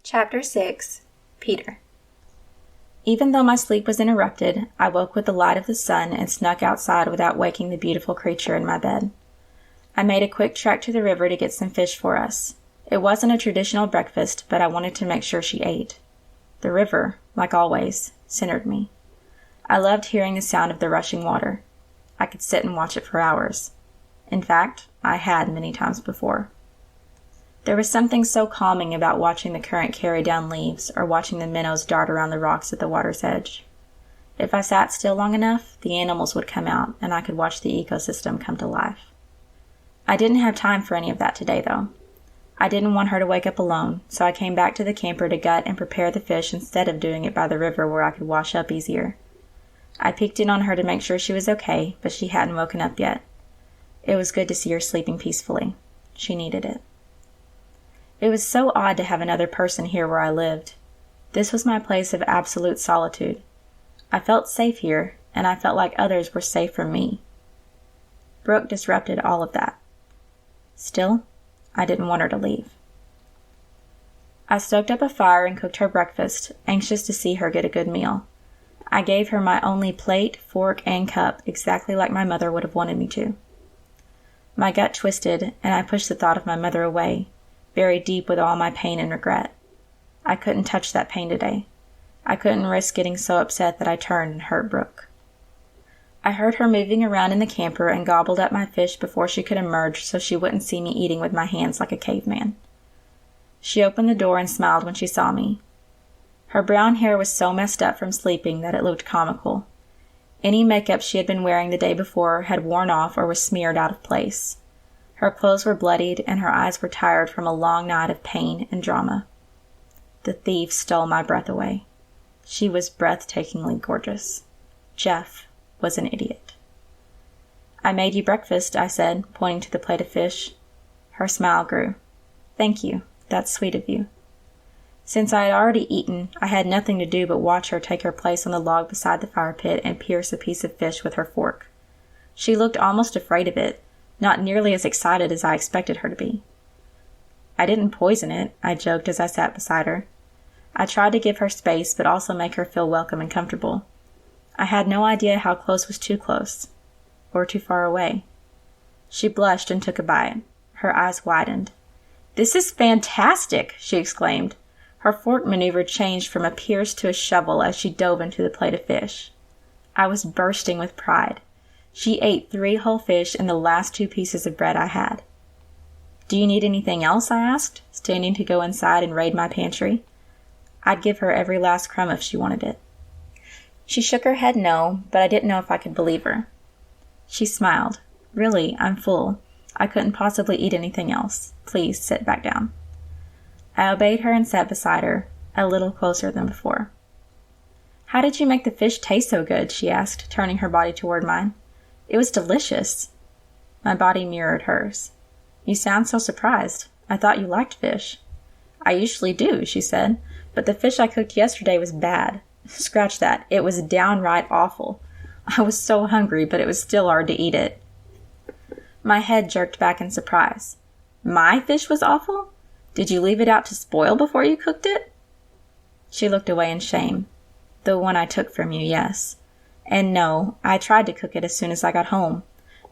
Chapter 6. Peter. Even though my sleep was interrupted, I woke with the light of the sun and snuck outside without waking the beautiful creature in my bed. I made a quick trek to the river to get some fish for us. It wasn't a traditional breakfast, but I wanted to make sure she ate. The river, like always, centered me. I loved hearing the sound of the rushing water. I could sit and watch it for hours. In fact, I had many times before. There was something so calming about watching the current carry down leaves or watching the minnows dart around the rocks at the water's edge. If I sat still long enough, the animals would come out and I could watch the ecosystem come to life. I didn't have time for any of that today, though. I didn't want her to wake up alone, so I came back to the camper to gut and prepare the fish instead of doing it by the river where I could wash up easier. I peeked in on her to make sure she was okay, but she hadn't woken up yet. It was good to see her sleeping peacefully. She needed it. It was so odd to have another person here where I lived. This was my place of absolute solitude. I felt safe here, and I felt like others were safe from me. Brooke disrupted all of that. Still, I didn't want her to leave. I stoked up a fire and cooked her breakfast, anxious to see her get a good meal. I gave her my only plate, fork, and cup, exactly like my mother would have wanted me to. My gut twisted, and I pushed the thought of my mother away, buried deep with all my pain and regret. I couldn't touch that pain today. I couldn't risk getting so upset that I turned and hurt Brooke. I heard her moving around in the camper and gobbled up my fish before she could emerge so she wouldn't see me eating with my hands like a caveman. She opened the door and smiled when she saw me. Her brown hair was so messed up from sleeping that it looked comical. Any makeup she had been wearing the day before had worn off or was smeared out of place. Her clothes were bloodied, and her eyes were tired from a long night of pain and drama. The thief stole my breath away. She was breathtakingly gorgeous. Jeff was an idiot. "I made you breakfast," I said, pointing to the plate of fish. Her smile grew. "Thank you. That's sweet of you." Since I had already eaten, I had nothing to do but watch her take her place on the log beside the fire pit and pierce a piece of fish with her fork. She looked almost afraid of it, not nearly as excited as I expected her to be. "I didn't poison it," I joked as I sat beside her. I tried to give her space, but also make her feel welcome and comfortable. I had no idea how close was too close, or too far away. She blushed and took a bite. Her eyes widened. "This is fantastic!" she exclaimed. Her fork maneuver changed from a pierce to a shovel as she dove into the plate of fish. I was bursting with pride. She ate 3 whole fish and the last 2 pieces of bread I had. "Do you need anything else?" I asked, standing to go inside and raid my pantry. I'd give her every last crumb if she wanted it. She shook her head no, but I didn't know if I could believe her. She smiled. "Really, I'm full. I couldn't possibly eat anything else. Please sit back down." I obeyed her and sat beside her, a little closer than before. "How did you make the fish taste so good?" she asked, turning her body toward mine. "It was delicious." My body mirrored hers. "You sound so surprised. I thought you liked fish." "I usually do," she said, "but the fish I cooked yesterday was bad. Scratch that. It was downright awful. I was so hungry, but it was still hard to eat it." My head jerked back in surprise. "My fish was awful? Did you leave it out to spoil before you cooked it?" She looked away in shame. "The one I took from you, yes. And no, I tried to cook it as soon as I got home.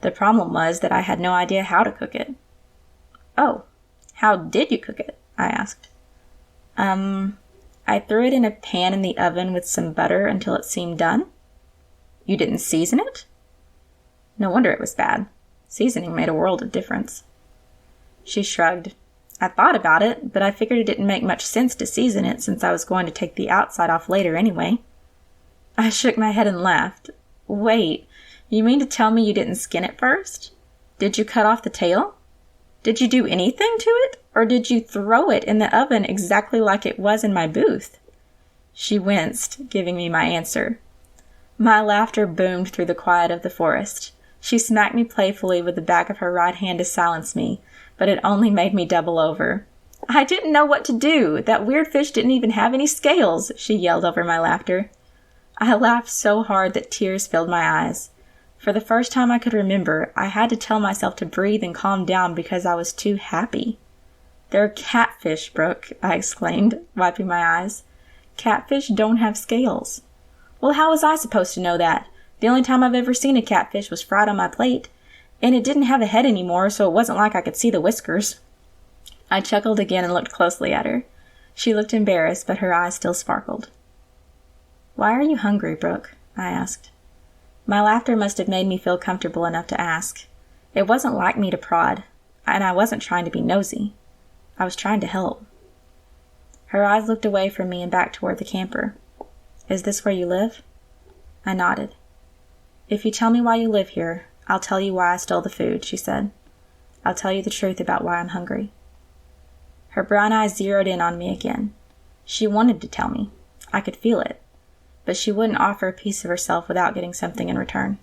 The problem was that I had no idea how to cook it." "Oh, how did you cook it?" I asked. I threw it in a pan in the oven with some butter until it seemed done." "You didn't season it?" No wonder it was bad. Seasoning made a world of difference. She shrugged. "I thought about it, but I figured it didn't make much sense to season it since I was going to take the outside off later anyway." I shook my head and laughed. "Wait, you mean to tell me you didn't skin it first? Did you cut off the tail? Did you do anything to it? Or did you throw it in the oven exactly like it was in my booth?" She winced, giving me my answer. My laughter boomed through the quiet of the forest. She smacked me playfully with the back of her right hand to silence me, but it only made me double over. "I didn't know what to do. That weird fish didn't even have any scales," she yelled over my laughter. I laughed so hard that tears filled my eyes. For the first time I could remember, I had to tell myself to breathe and calm down because I was too happy. They're catfish, Brooke, I exclaimed, wiping my eyes. Catfish don't have scales. Well, how was I supposed to know that? The only time I've ever seen a catfish was fried on my plate, and it didn't have a head anymore, so it wasn't like I could see the whiskers. I chuckled again and looked closely at her. She looked embarrassed, but her eyes still sparkled. Why are you hungry, Brooke? I asked. My laughter must have made me feel comfortable enough to ask. It wasn't like me to prod, and I wasn't trying to be nosy. I was trying to help. Her eyes looked away from me and back toward the camper. Is this where you live? I nodded. If you tell me why you live here, I'll tell you why I stole the food, she said. I'll tell you the truth about why I'm hungry. Her brown eyes zeroed in on me again. She wanted to tell me. I could feel it. But she wouldn't offer a piece of herself without getting something in return.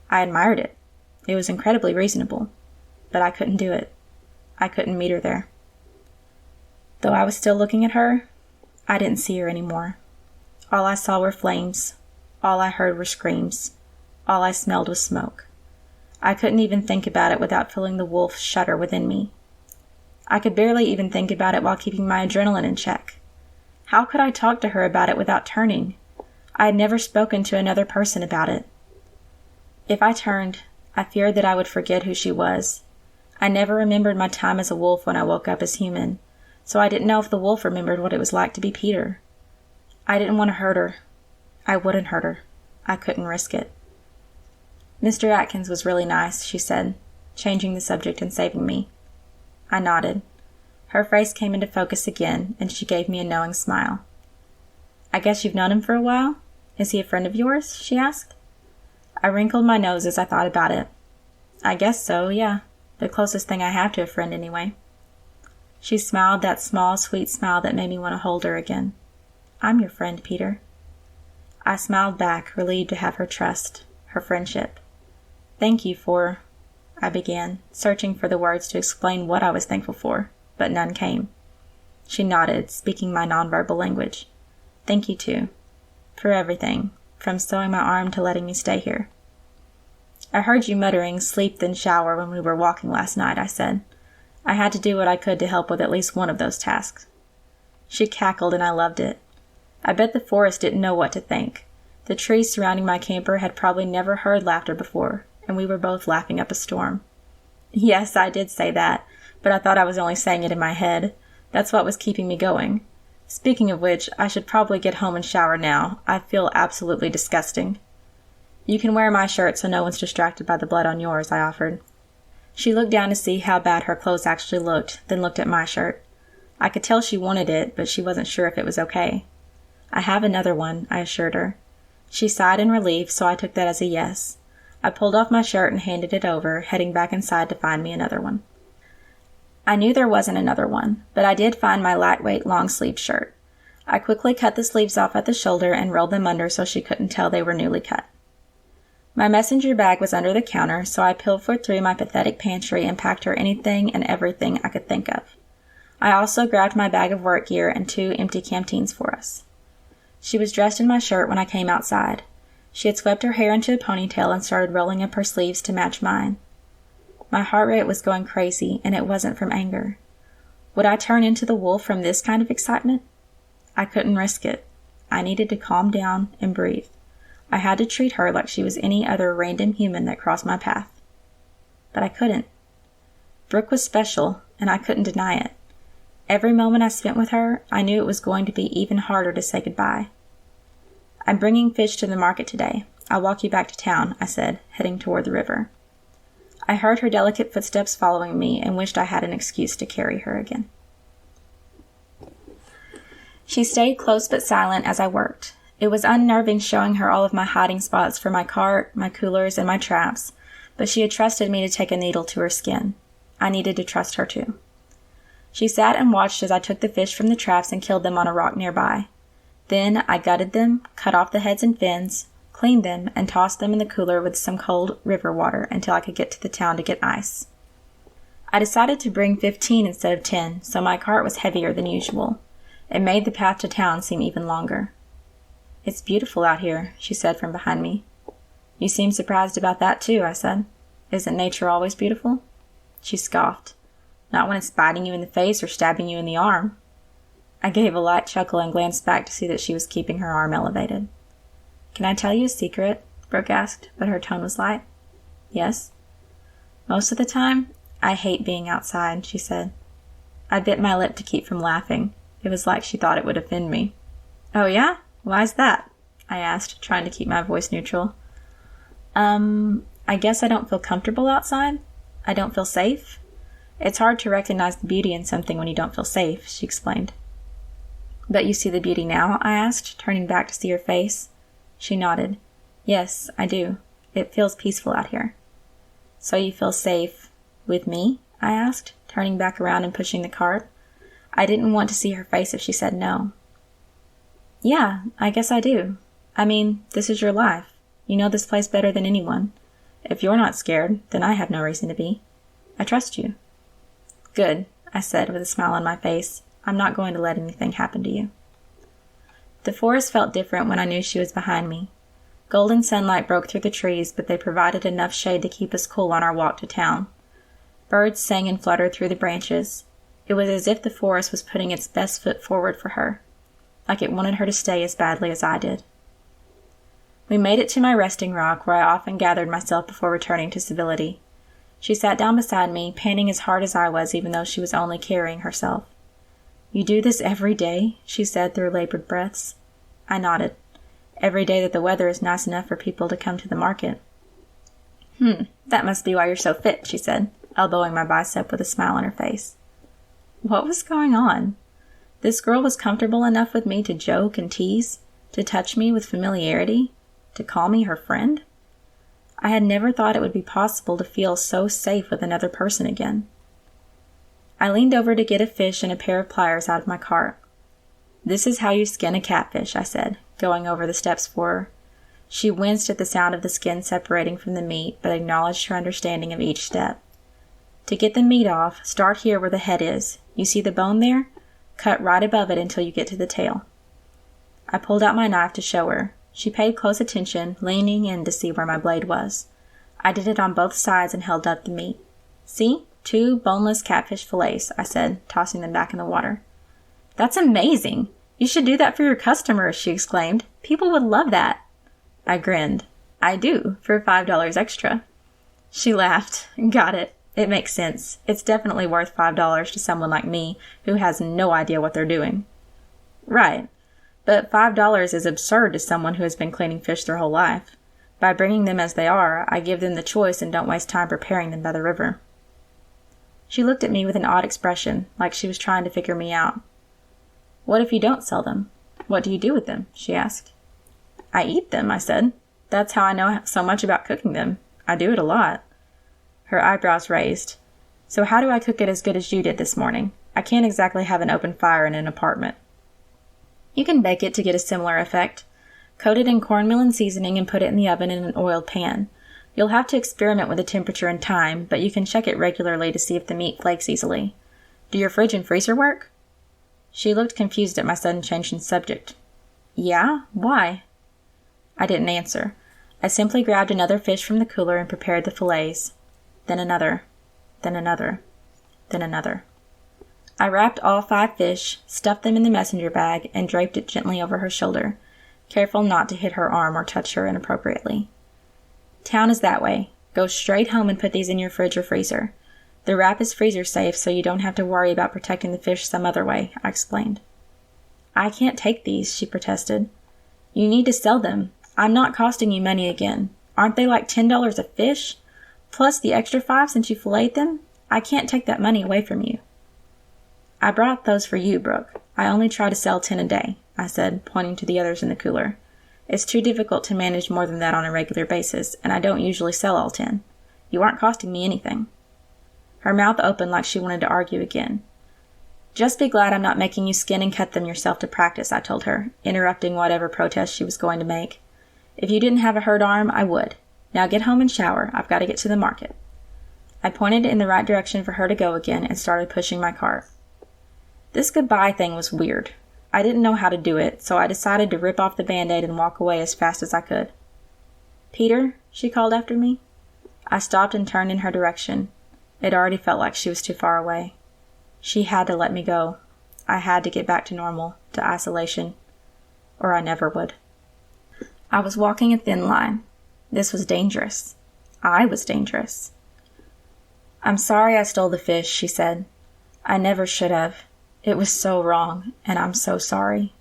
I admired it. It was incredibly reasonable. But I couldn't do it. I couldn't meet her there. Though I was still looking at her, I didn't see her anymore. All I saw were flames. All I heard were screams. All I smelled was smoke. I couldn't even think about it without feeling the wolf shudder within me. I could barely even think about it while keeping my adrenaline in check. How could I talk to her about it without turning? I had never spoken to another person about it. If I turned, I feared that I would forget who she was. I never remembered my time as a wolf when I woke up as human, so I didn't know if the wolf remembered what it was like to be Peter. I didn't want to hurt her. I wouldn't hurt her. I couldn't risk it. Mr. Atkins was really nice, she said, changing the subject and saving me. I nodded. Her face came into focus again, and she gave me a knowing smile. I guess you've known him for a while? Is he a friend of yours? She asked. I wrinkled my nose as I thought about it. I guess so, yeah. The closest thing I have to a friend, anyway. She smiled that small, sweet smile that made me want to hold her again. I'm your friend, Peter. I smiled back, relieved to have her trust, her friendship. Thank you for... I began, searching for the words to explain what I was thankful for, but none came. She nodded, speaking my nonverbal language. Thank you, too. For everything, from sewing my arm to letting me stay here. I heard you muttering sleep then shower when we were walking last night, I said. I had to do what I could to help with at least one of those tasks. She cackled and I loved it. I bet the forest didn't know what to think. The trees surrounding my camper had probably never heard laughter before, and we were both laughing up a storm. Yes, I did say that, but I thought I was only saying it in my head. That's what was keeping me going. Speaking of which, I should probably get home and shower now. I feel absolutely disgusting. You can wear my shirt so no one's distracted by the blood on yours, I offered. She looked down to see how bad her clothes actually looked, then looked at my shirt. I could tell she wanted it, but she wasn't sure if it was okay. I have another one, I assured her. She sighed in relief, so I took that as a yes. I pulled off my shirt and handed it over, heading back inside to find me another one. I knew there wasn't another one, but I did find my lightweight long-sleeved shirt. I quickly cut the sleeves off at the shoulder and rolled them under so she couldn't tell they were newly cut. My messenger bag was under the counter, so I pilfered through my pathetic pantry and packed her anything and everything I could think of. I also grabbed my bag of work gear and 2 empty canteens for us. She was dressed in my shirt when I came outside. She had swept her hair into a ponytail and started rolling up her sleeves to match mine. My heart rate was going crazy, and it wasn't from anger. Would I turn into the wolf from this kind of excitement? I couldn't risk it. I needed to calm down and breathe. I had to treat her like she was any other random human that crossed my path. But I couldn't. Brooke was special, and I couldn't deny it. Every moment I spent with her, I knew it was going to be even harder to say goodbye. I'm bringing fish to the market today. I'll walk you back to town, I said, heading toward the river. I heard her delicate footsteps following me and wished I had an excuse to carry her again. She stayed close but silent as I worked. It was unnerving showing her all of my hiding spots for my cart, my coolers, and my traps, but she had trusted me to take a needle to her skin. I needed to trust her too. She sat and watched as I took the fish from the traps and killed them on a rock nearby. Then I gutted them, cut off the heads and fins, cleaned them, and tossed them in the cooler with some cold river water until I could get to the town to get ice. I decided to bring 15 instead of 10, so my cart was heavier than usual. It made the path to town seem even longer. It's beautiful out here, she said from behind me. You seem surprised about that too, I said. Isn't nature always beautiful? She scoffed. Not when it's biting you in the face or stabbing you in the arm. I gave a light chuckle and glanced back to see that she was keeping her arm elevated. Can I tell you a secret? Brooke asked, but her tone was light. Yes? Most of the time, I hate being outside, she said. I bit my lip to keep from laughing. It was like she thought it would offend me. Oh yeah? Why's that? I asked, trying to keep my voice neutral. I guess I don't feel comfortable outside. I don't feel safe. It's hard to recognize the beauty in something when you don't feel safe, she explained. But you see the beauty now? I asked, turning back to see her face. She nodded. Yes, I do. It feels peaceful out here. So you feel safe with me? I asked, turning back around and pushing the cart. I didn't want to see her face if she said no. Yeah, I guess I do. I mean, this is your life. You know this place better than anyone. If you're not scared, then I have no reason to be. I trust you. Good, I said with a smile on my face. I'm not going to let anything happen to you. The forest felt different when I knew she was behind me. Golden sunlight broke through the trees, but they provided enough shade to keep us cool on our walk to town. Birds sang and fluttered through the branches. It was as if the forest was putting its best foot forward for her, like it wanted her to stay as badly as I did. We made it to my resting rock, where I often gathered myself before returning to civility. She sat down beside me, panting as hard as I was, even though she was only carrying herself. You do this every day? She said through labored breaths. I nodded. Every day that the weather is nice enough for people to come to the market. That must be why you're so fit, she said, elbowing my bicep with a smile on her face. What was going on? This girl was comfortable enough with me to joke and tease, to touch me with familiarity, to call me her friend? I had never thought it would be possible to feel so safe with another person again. I leaned over to get a fish and a pair of pliers out of my cart. This is how you skin a catfish, I said, going over the steps for her. She winced at the sound of the skin separating from the meat, but acknowledged her understanding of each step. To get the meat off, start here where the head is. You see the bone there? Cut right above it until you get to the tail. I pulled out my knife to show her. She paid close attention, leaning in to see where my blade was. I did it on both sides and held up the meat. See? 2 boneless catfish fillets, I said, tossing them back in the water. That's amazing! You should do that for your customers, she exclaimed. People would love that. I grinned. I do, for $5 extra. She laughed. Got it. It makes sense. It's definitely worth $5 to someone like me who has no idea what they're doing. Right. But $5 is absurd to someone who has been cleaning fish their whole life. By bringing them as they are, I give them the choice and don't waste time preparing them by the river. She looked at me with an odd expression, like she was trying to figure me out. What if you don't sell them? What do you do with them? She asked. I eat them, I said. That's how I know so much about cooking them. I do it a lot. Her eyebrows raised. So how do I cook it as good as you did this morning? I can't exactly have an open fire in an apartment. You can bake it to get a similar effect. Coat it in cornmeal and seasoning and put it in the oven in an oiled pan. You'll have to experiment with the temperature and time, but you can check it regularly to see if the meat flakes easily. Do your fridge and freezer work? She looked confused at my sudden change in subject. Yeah? Why? I didn't answer. I simply grabbed another fish from the cooler and prepared the fillets. Then another. Then another. Then another. I wrapped all 5 fish, stuffed them in the messenger bag, and draped it gently over her shoulder, careful not to hit her arm or touch her inappropriately. Town is that way. Go straight home and put these in your fridge or freezer. The wrap is freezer safe, so you don't have to worry about protecting the fish some other way, I explained. I can't take these, she protested. You need to sell them. I'm not costing you money again. Aren't they like $10 a fish? Plus the extra 5 since you filleted them? I can't take that money away from you. I brought those for you, Brooke. I only try to sell 10 a day, I said, pointing to the others in the cooler. It's too difficult to manage more than that on a regular basis, and I don't usually sell all 10. You aren't costing me anything. Her mouth opened like she wanted to argue again. Just be glad I'm not making you skin and cut them yourself to practice, I told her, interrupting whatever protest she was going to make. If you didn't have a hurt arm, I would. Now get home and shower. I've got to get to the market. I pointed in the right direction for her to go again and started pushing my cart. This goodbye thing was weird. I didn't know how to do it, so I decided to rip off the Band-Aid and walk away as fast as I could. Peter, she called after me. I stopped and turned in her direction. It already felt like she was too far away. She had to let me go. I had to get back to normal, to isolation, or I never would. I was walking a thin line. This was dangerous. I was dangerous. "I'm sorry I stole the fish," she said. "I never should have. It was so wrong, and I'm so sorry."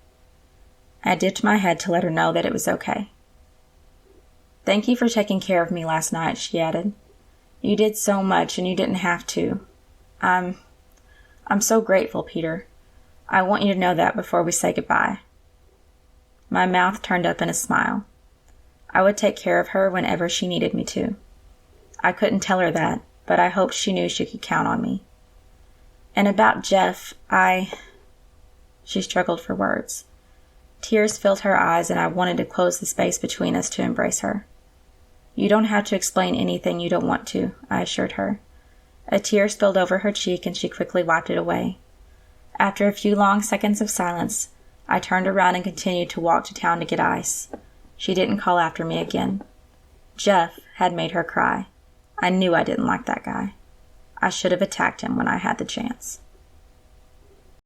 I dipped my head to let her know that it was okay. "Thank you for taking care of me last night," she added. "You did so much, and you didn't have to. I'm so grateful, Peter. I want you to know that before we say goodbye." My mouth turned up in a smile. I would take care of her whenever she needed me to. I couldn't tell her that, but I hoped she knew she could count on me. "And about Jeff, She struggled for words. Tears filled her eyes, and I wanted to close the space between us to embrace her. "You don't have to explain anything you don't want to," I assured her. A tear spilled over her cheek, and she quickly wiped it away. After a few long seconds of silence, I turned around and continued to walk to town to get ice. She didn't call after me again. Jeff had made her cry. I knew I didn't like that guy. I should have attacked him when I had the chance.